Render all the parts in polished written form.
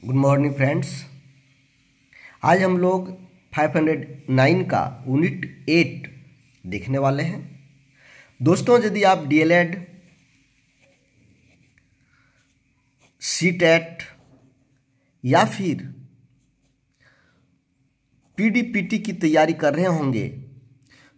Good morning friends. आज हम लोग 509 का यूनिट 8 देखने वाले हैं। दोस्तों, यदि आप डीएलएड, सीटेट या फिर पीडीपीटी की तैयारी कर रहे होंगे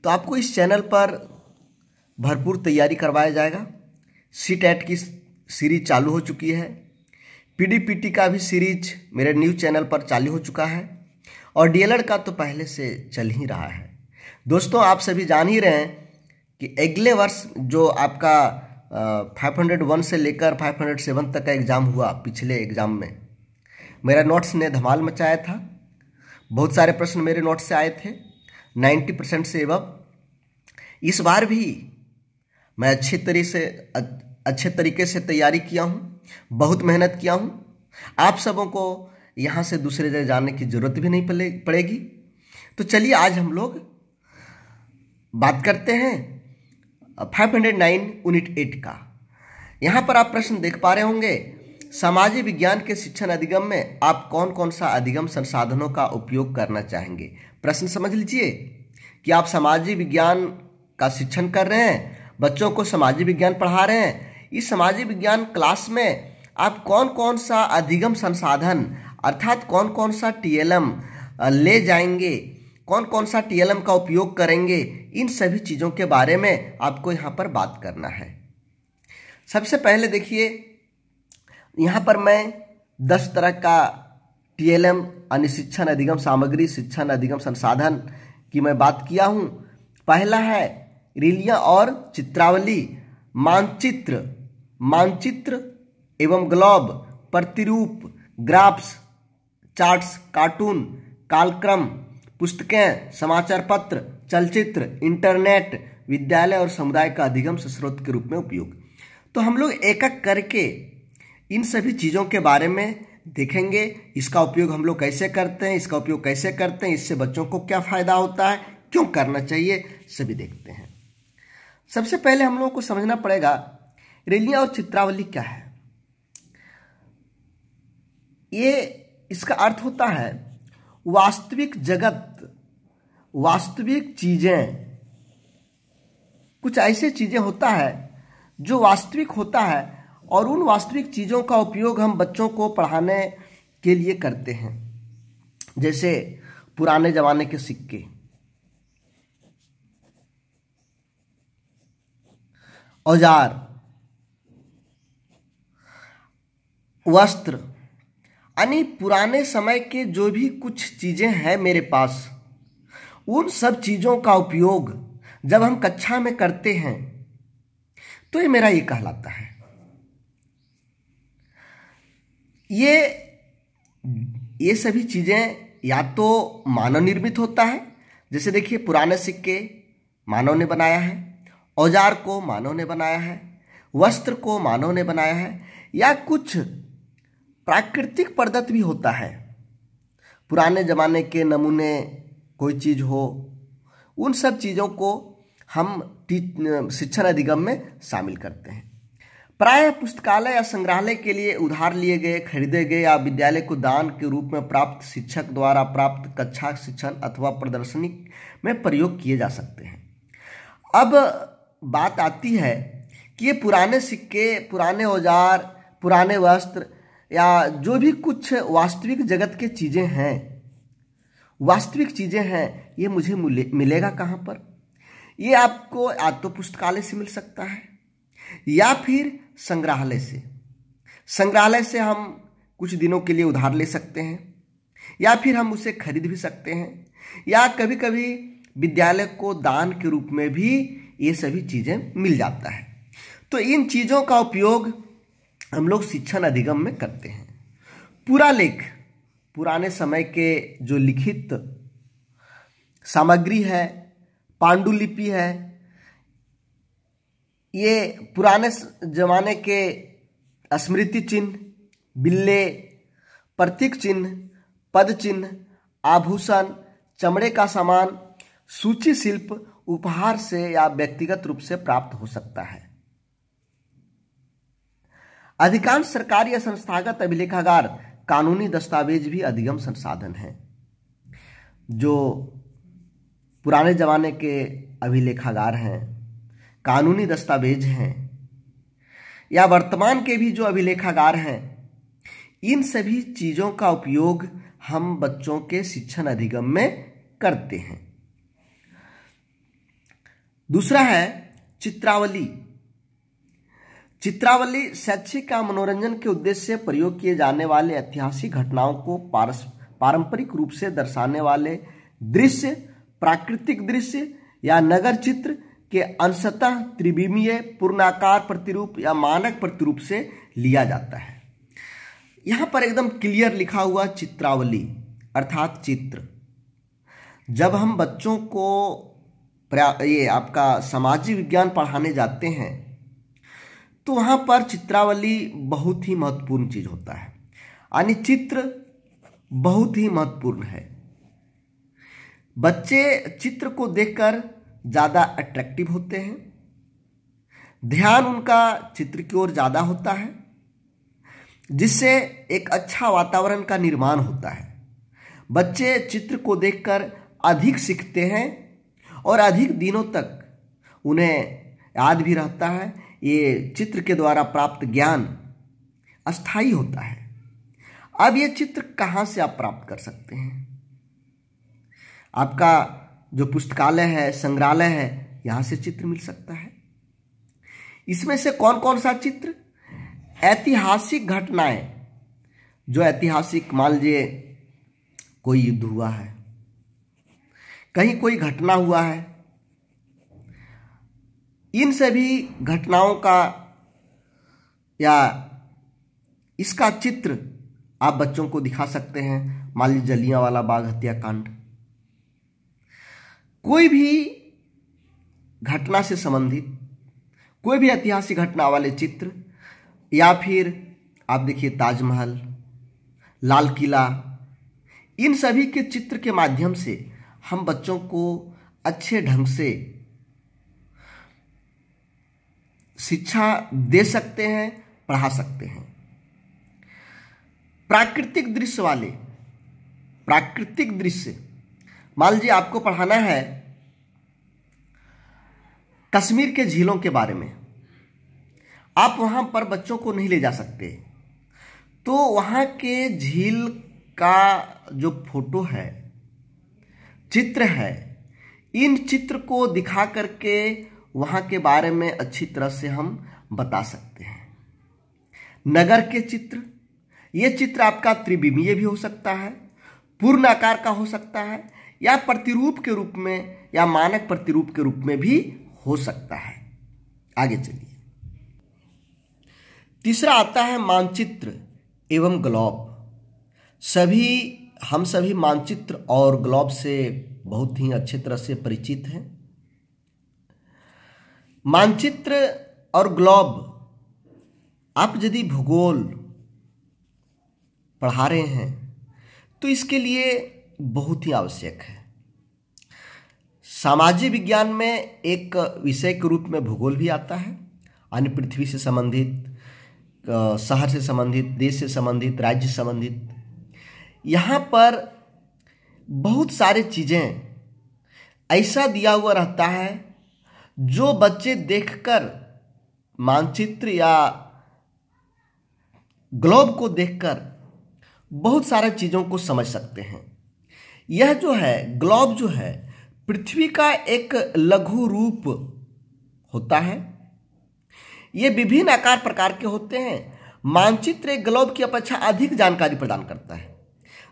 तो आपको इस चैनल पर भरपूर तैयारी करवाया जाएगा। सीटेट की सीरीज चालू हो चुकी है, पीडीपीटी का भी सीरीज मेरे न्यूज़ चैनल पर चालू हो चुका है और डीएलएड का तो पहले से चल ही रहा है। दोस्तों, आप सभी जान ही रहे हैं कि अगले वर्ष जो आपका 501 से लेकर 507 तक का एग्ज़ाम हुआ, पिछले एग्ज़ाम में मेरा नोट्स ने धमाल मचाया था। बहुत सारे प्रश्न मेरे नोट्स से आए थे, 90% से एबव। इस बार भी मैं अच्छे तरीके से तैयारी किया हूँ, बहुत मेहनत किया हूँ। आप सबों को यहाँ से दूसरे जगह जाने की ज़रूरत भी नहीं पड़ेगी। तो चलिए आज हम लोग बात करते हैं 509 यूनिट 8 का। यहाँ पर आप प्रश्न देख पा रहे होंगे, सामाजिक विज्ञान के शिक्षण अधिगम में आप कौन कौन सा अधिगम संसाधनों का उपयोग करना चाहेंगे। प्रश्न समझ लीजिए कि आप सामाजिक विज्ञान का शिक्षण कर रहे हैं, बच्चों को सामाजिक विज्ञान पढ़ा रहे हैं। इस सामाजिक विज्ञान क्लास में आप कौन कौन सा अधिगम संसाधन अर्थात कौन कौन सा टीएलएम ले जाएंगे, कौन कौन सा टीएलएम का उपयोग करेंगे, इन सभी चीज़ों के बारे में आपको यहाँ पर बात करना है। सबसे पहले देखिए, यहाँ पर मैं 10 तरह का टीएलएम यानी शिक्षण अधिगम सामग्री, शिक्षण अधिगम संसाधन की मैं बात किया हूँ। पहला है रीलियाँ और चित्रावली, मानचित्र एवं ग्लोब, प्रतिरूप, ग्राफ्स, चार्ट्स, कार्टून, कालक्रम, पुस्तकें, समाचार पत्र, चलचित्र, इंटरनेट, विद्यालय और समुदाय का अधिगम स्रोत के रूप में उपयोग। तो हम लोग एक एक करके इन सभी चीज़ों के बारे में देखेंगे। इसका उपयोग हम लोग कैसे करते हैं, इसका उपयोग कैसे करते हैं, इससे बच्चों को क्या फ़ायदा होता है, क्यों करना चाहिए, सभी देखते हैं। सबसे पहले हम लोगों को समझना पड़ेगा रीलियाँ और चित्रावली क्या है। ये इसका अर्थ होता है वास्तविक जगत, वास्तविक चीजें, कुछ ऐसे चीजें होता है जो वास्तविक होता है और उन वास्तविक चीजों का उपयोग हम बच्चों को पढ़ाने के लिए करते हैं। जैसे पुराने जमाने के सिक्के, औजार, वस्त्र, यानी पुराने समय के जो भी कुछ चीज़ें हैं मेरे पास, उन सब चीज़ों का उपयोग जब हम कक्षा में करते हैं तो ये मेरा ये कहलाता है। ये सभी चीज़ें या तो मानव निर्मित होता है, जैसे देखिए पुराने सिक्के मानव ने बनाया है, औजार को मानव ने बनाया है, वस्त्र को मानव ने बनाया है, या कुछ प्राकृतिक पदार्थ भी होता है। पुराने जमाने के नमूने कोई चीज़ हो, उन सब चीज़ों को हम शिक्षण अधिगम में शामिल करते हैं। प्रायः पुस्तकालय या संग्रहालय के लिए उधार लिए गए, खरीदे गए या विद्यालय को दान के रूप में प्राप्त शिक्षक द्वारा प्राप्त कक्षा शिक्षण अथवा प्रदर्शनी में प्रयोग किए जा सकते हैं। अब बात आती है कि ये पुराने सिक्के, पुराने औजार, पुराने वस्त्र या जो भी कुछ वास्तविक जगत के चीज़ें हैं, वास्तविक चीज़ें हैं, ये मुझे मिलेगा कहाँ पर। ये आपको या तो पुस्तकालय से मिल सकता है या फिर संग्रहालय से। संग्रहालय से हम कुछ दिनों के लिए उधार ले सकते हैं या फिर हम उसे खरीद भी सकते हैं, या कभी कभी विद्यालय को दान के रूप में भी ये सभी चीज़ें मिल जाता है। तो इन चीज़ों का उपयोग हम लोग शिक्षण अधिगम में करते हैं। पूरा लेख, पुराने समय के जो लिखित सामग्री है, पांडुलिपि है, ये पुराने जमाने के स्मृति चिन्ह, बिल्ले, प्रतीक चिन्ह, पद चिन्ह, आभूषण, चमड़े का सामान, सूची शिल्प उपहार से या व्यक्तिगत रूप से प्राप्त हो सकता है। अधिकांश सरकारी या संस्थागत अभिलेखागार कानूनी दस्तावेज भी अधिगम संसाधन हैं। जो पुराने ज़माने के अभिलेखागार हैं, कानूनी दस्तावेज हैं, या वर्तमान के भी जो अभिलेखागार हैं, इन सभी चीज़ों का उपयोग हम बच्चों के शिक्षण अधिगम में करते हैं। दूसरा है चित्रावली। चित्रावली शैक्षिक या मनोरंजन के उद्देश्य से प्रयोग किए जाने वाले ऐतिहासिक घटनाओं को पारंपरिक रूप से दर्शाने वाले दृश्य, प्राकृतिक दृश्य या नगर चित्र के अंशतः त्रिविमीय, पूर्णाकार प्रतिरूप या मानक प्रतिरूप से लिया जाता है। यहाँ पर एकदम क्लियर लिखा हुआ चित्रावली अर्थात चित्र। जब हम बच्चों को ये आपका सामाजिक विज्ञान पढ़ाने जाते हैं तो वहाँ पर चित्रावली बहुत ही महत्वपूर्ण चीज़ होता है, यानी चित्र बहुत ही महत्वपूर्ण है। बच्चे चित्र को देखकर ज़्यादा अट्रैक्टिव होते हैं, ध्यान उनका चित्र की ओर ज़्यादा होता है, जिससे एक अच्छा वातावरण का निर्माण होता है। बच्चे चित्र को देखकर अधिक सीखते हैं और अधिक दिनों तक उन्हें याद भी रहता है। ये चित्र के द्वारा प्राप्त ज्ञान अस्थायी होता है। अब ये चित्र कहाँ से आप प्राप्त कर सकते हैं? आपका जो पुस्तकालय है, संग्रहालय है, यहाँ से चित्र मिल सकता है। इसमें से कौन कौन सा चित्र? ऐतिहासिक घटनाएं, जो ऐतिहासिक, मान लीजिए कोई युद्ध हुआ है, कहीं कोई घटना हुआ है, इन सभी घटनाओं का या इसका चित्र आप बच्चों को दिखा सकते हैं। मान लीजिए जलियांवाला बाग हत्याकांड, कोई भी घटना से संबंधित कोई भी ऐतिहासिक घटना वाले चित्र, या फिर आप देखिए ताजमहल, लाल किला, इन सभी के चित्र के माध्यम से हम बच्चों को अच्छे ढंग से शिक्षा दे सकते हैं, पढ़ा सकते हैं। प्राकृतिक दृश्य वाले, प्राकृतिक दृश्य, मान लीजिए आपको पढ़ाना है कश्मीर के झीलों के बारे में, आप वहां पर बच्चों को नहीं ले जा सकते, तो वहां के झील का जो फोटो है, चित्र है, इन चित्र को दिखा करके वहां के बारे में अच्छी तरह से हम बता सकते हैं। नगर के चित्र, ये चित्र आपका त्रिविमीय भी हो सकता है, पूर्ण आकार का हो सकता है, या प्रतिरूप के रूप में या मानक प्रतिरूप के रूप में भी हो सकता है। आगे चलिए। तीसरा आता है मानचित्र एवं ग्लोब। हम सभी मानचित्र और ग्लोब से बहुत ही अच्छे तरह से परिचित हैं। मानचित्र और ग्लोब, आप यदि भूगोल पढ़ा रहे हैं तो इसके लिए बहुत ही आवश्यक है। सामाजिक विज्ञान में एक विषय के रूप में भूगोल भी आता है, यानी पृथ्वी से संबंधित, शहर से संबंधित, देश से संबंधित, राज्य से संबंधित। यहाँ पर बहुत सारी चीज़ें ऐसा दिया हुआ रहता है जो बच्चे देखकर, मानचित्र या ग्लोब को देखकर बहुत सारे चीज़ों को समझ सकते हैं। यह जो है ग्लोब जो है, पृथ्वी का एक लघु रूप होता है। ये विभिन्न आकार प्रकार के होते हैं। मानचित्र एक ग्लोब की अपेक्षा अधिक जानकारी प्रदान करता है।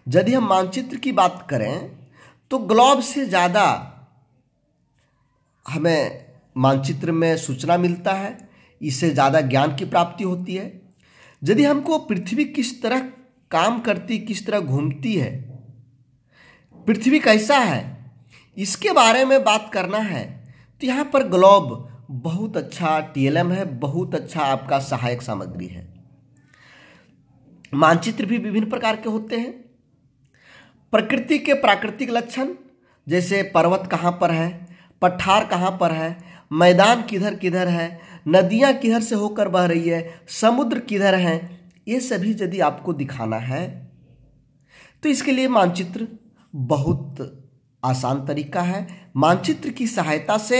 यदि हम मानचित्र की बात करें तो ग्लोब से ज़्यादा हमें मानचित्र में सूचना मिलता है, इससे ज़्यादा ज्ञान की प्राप्ति होती है। यदि हमको पृथ्वी किस तरह काम करती, किस तरह घूमती है, पृथ्वी कैसा है, इसके बारे में बात करना है तो यहाँ पर ग्लोब बहुत अच्छा टीएलएम है, बहुत अच्छा आपका सहायक सामग्री है। मानचित्र भी विभिन्न प्रकार के होते हैं। प्रकृति के प्राकृतिक लक्षण, जैसे पर्वत कहाँ पर है, पठार कहाँ पर है, मैदान किधर किधर है, नदियाँ किधर से होकर बह रही है, समुद्र किधर है, ये सभी यदि आपको दिखाना है तो इसके लिए मानचित्र बहुत आसान तरीका है। मानचित्र की सहायता से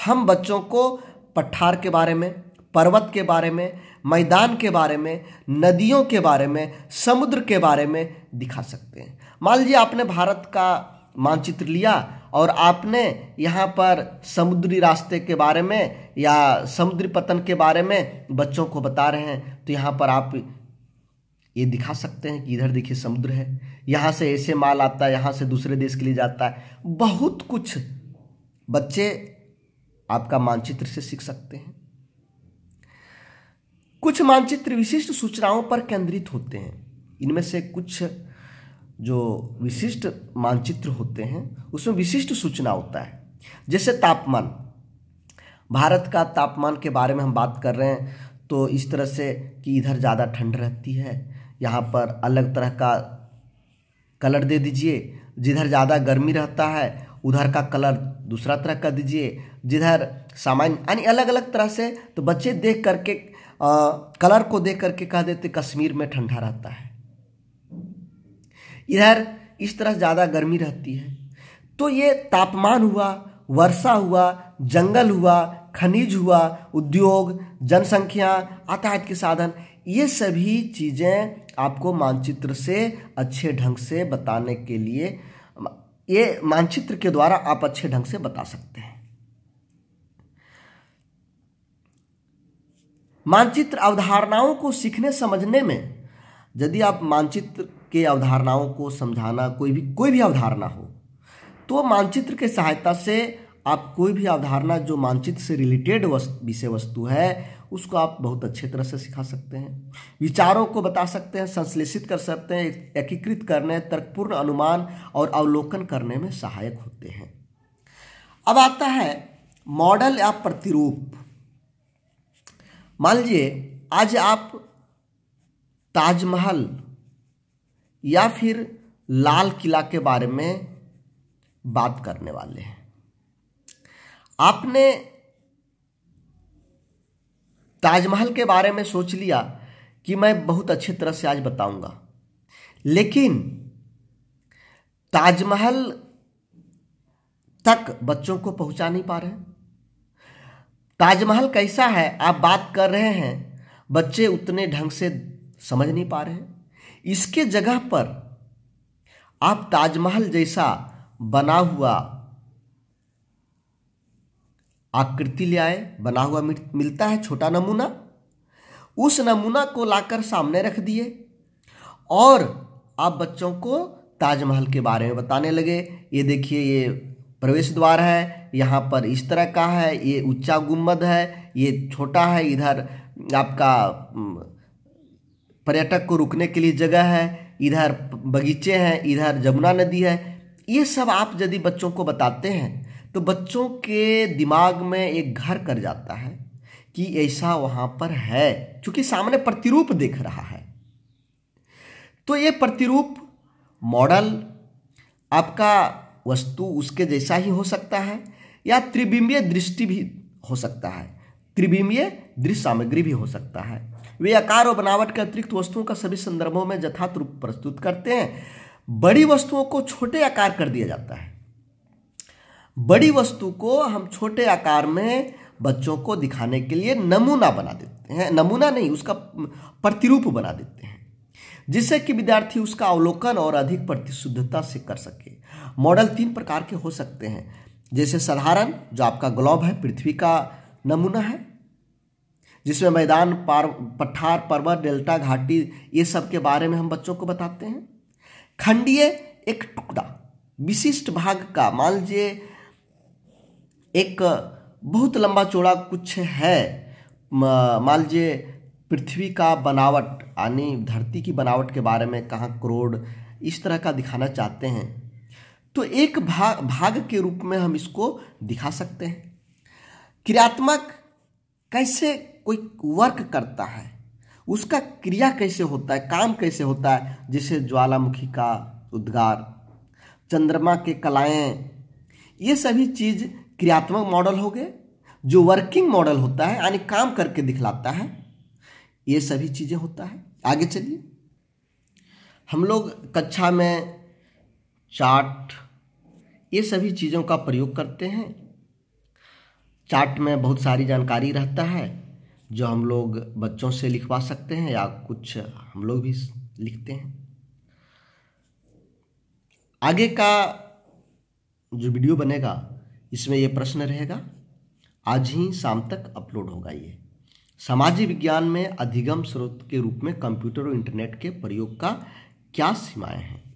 हम बच्चों को पठार के बारे में, पर्वत के बारे में, मैदान के बारे में, नदियों के बारे में, समुद्र के बारे में दिखा सकते हैं। मान लीजिए आपने भारत का मानचित्र लिया और आपने यहाँ पर समुद्री रास्ते के बारे में या समुद्री पतन के बारे में बच्चों को बता रहे हैं, तो यहाँ पर आप ये दिखा सकते हैं कि इधर देखिए समुद्र है, यहाँ से ऐसे माल आता है, यहाँ से दूसरे देश के लिए जाता है। बहुत कुछ बच्चे आपका मानचित्र से सीख सकते हैं। कुछ मानचित्र विशिष्ट सूचनाओं पर केंद्रित होते हैं। इनमें से कुछ जो विशिष्ट मानचित्र होते हैं उसमें विशिष्ट सूचना होता है। जैसे तापमान, भारत का तापमान के बारे में हम बात कर रहे हैं तो इस तरह से कि इधर ज़्यादा ठंड रहती है, यहाँ पर अलग तरह का कलर दे दीजिए। जिधर ज़्यादा गर्मी रहता है उधर का कलर दूसरा तरह का दीजिए, जिधर सामान्य, यानी अलग अलग तरह से। तो बच्चे देख करके कलर को देख करके कह देते कश्मीर में ठंडा रहता है, इधर इस तरह ज़्यादा गर्मी रहती है। तो ये तापमान हुआ, वर्षा हुआ, जंगल हुआ, खनिज हुआ, उद्योग, जनसंख्या, यातायात के साधन, ये सभी चीज़ें आपको मानचित्र से अच्छे ढंग से बताने के लिए, ये मानचित्र के द्वारा आप अच्छे ढंग से बता सकते हैं। मानचित्र अवधारणाओं को सीखने समझने में, यदि आप मानचित्र के अवधारणाओं को समझाना, कोई भी अवधारणा हो, तो मानचित्र के सहायता से आप कोई भी अवधारणा जो मानचित्र से रिलेटेड विषय वस्तु है उसको आप बहुत अच्छे तरह से सिखा सकते हैं। विचारों को बता सकते हैं, संश्लेषित कर सकते हैं, एकीकृत करने, तर्कपूर्ण अनुमान और अवलोकन करने में सहायक होते हैं। अब आता है मॉडल या प्रतिरूप। मान लीजिए आज आप ताजमहल या फिर लाल किला के बारे में बात करने वाले हैं। आपने ताजमहल के बारे में सोच लिया कि मैं बहुत अच्छी तरह से आज बताऊंगा, लेकिन ताजमहल तक बच्चों को पहुंचा नहीं पा रहे। ताजमहल कैसा है आप बात कर रहे हैं, बच्चे उतने ढंग से समझ नहीं पा रहे। इसके जगह पर आप ताजमहल जैसा बना हुआ आकृति ले आए, बना हुआ मिलता है छोटा नमूना, उस नमूना को लाकर सामने रख दिए और आप बच्चों को ताजमहल के बारे में बताने लगे। ये देखिए ये प्रवेश द्वार है, यहाँ पर इस तरह का है, ये ऊंचा गुंबद है, ये छोटा है, इधर आपका पर्यटक को रुकने के लिए जगह है, इधर बगीचे हैं, इधर जमुना नदी है। ये सब आप यदि बच्चों को बताते हैं तो बच्चों के दिमाग में एक घर कर जाता है कि ऐसा वहाँ पर है, क्योंकि सामने प्रतिरूप देख रहा है। तो ये प्रतिरूप मॉडल आपका वस्तु उसके जैसा ही हो सकता है या त्रिबिंबीय दृष्टि भी हो सकता है, त्रिबिंबीय दृश्य सामग्री भी हो सकता है। वे आकार और बनावट के अतिरिक्त वस्तुओं का सभी संदर्भों में यथार्थ रूप प्रस्तुत करते हैं। बड़ी वस्तुओं को छोटे आकार कर दिया जाता है। बड़ी वस्तु को हम छोटे आकार में बच्चों को दिखाने के लिए नमूना बना देते हैं, नमूना नहीं उसका प्रतिरूप बना देते हैं, जिससे कि विद्यार्थी उसका अवलोकन और अधिक प्रतिशुद्धता से कर सके। मॉडल 3 प्रकार के हो सकते हैं, जैसे साधारण जो आपका ग्लोब है, पृथ्वी का नमूना है, जिसमें मैदान, पठार, पर्वत, डेल्टा, घाटी, ये सब के बारे में हम बच्चों को बताते हैं। खंडीय एक टुकड़ा विशिष्ट भाग का, मान लीजिए एक बहुत लंबा चौड़ा कुछ है, मान लीजिए पृथ्वी का बनावट यानी धरती की बनावट के बारे में, कहाँ करोड़, इस तरह का दिखाना चाहते हैं तो एक भाग के रूप में हम इसको दिखा सकते हैं। क्रियात्मक, कैसे कोई वर्क करता है, उसका क्रिया कैसे होता है, काम कैसे होता है, जैसे ज्वालामुखी का उद्गार, चंद्रमा के कलाएं, ये सभी चीज़ क्रियात्मक मॉडल हो गए। जो वर्किंग मॉडल होता है यानी काम करके दिखलाता है, ये सभी चीज़ें होता है। आगे चलिए, हम लोग कक्षा में चार्ट ये सभी चीज़ों का प्रयोग करते हैं। चार्ट में बहुत सारी जानकारी रहता है जो हम लोग बच्चों से लिखवा सकते हैं या कुछ हम लोग भी लिखते हैं। आगे का जो वीडियो बनेगा इसमें ये प्रश्न रहेगा, आज ही शाम तक अपलोड होगा। ये सामाजिक विज्ञान में अधिगम स्रोत के रूप में कंप्यूटर और इंटरनेट के प्रयोग का क्या सीमाएं हैं।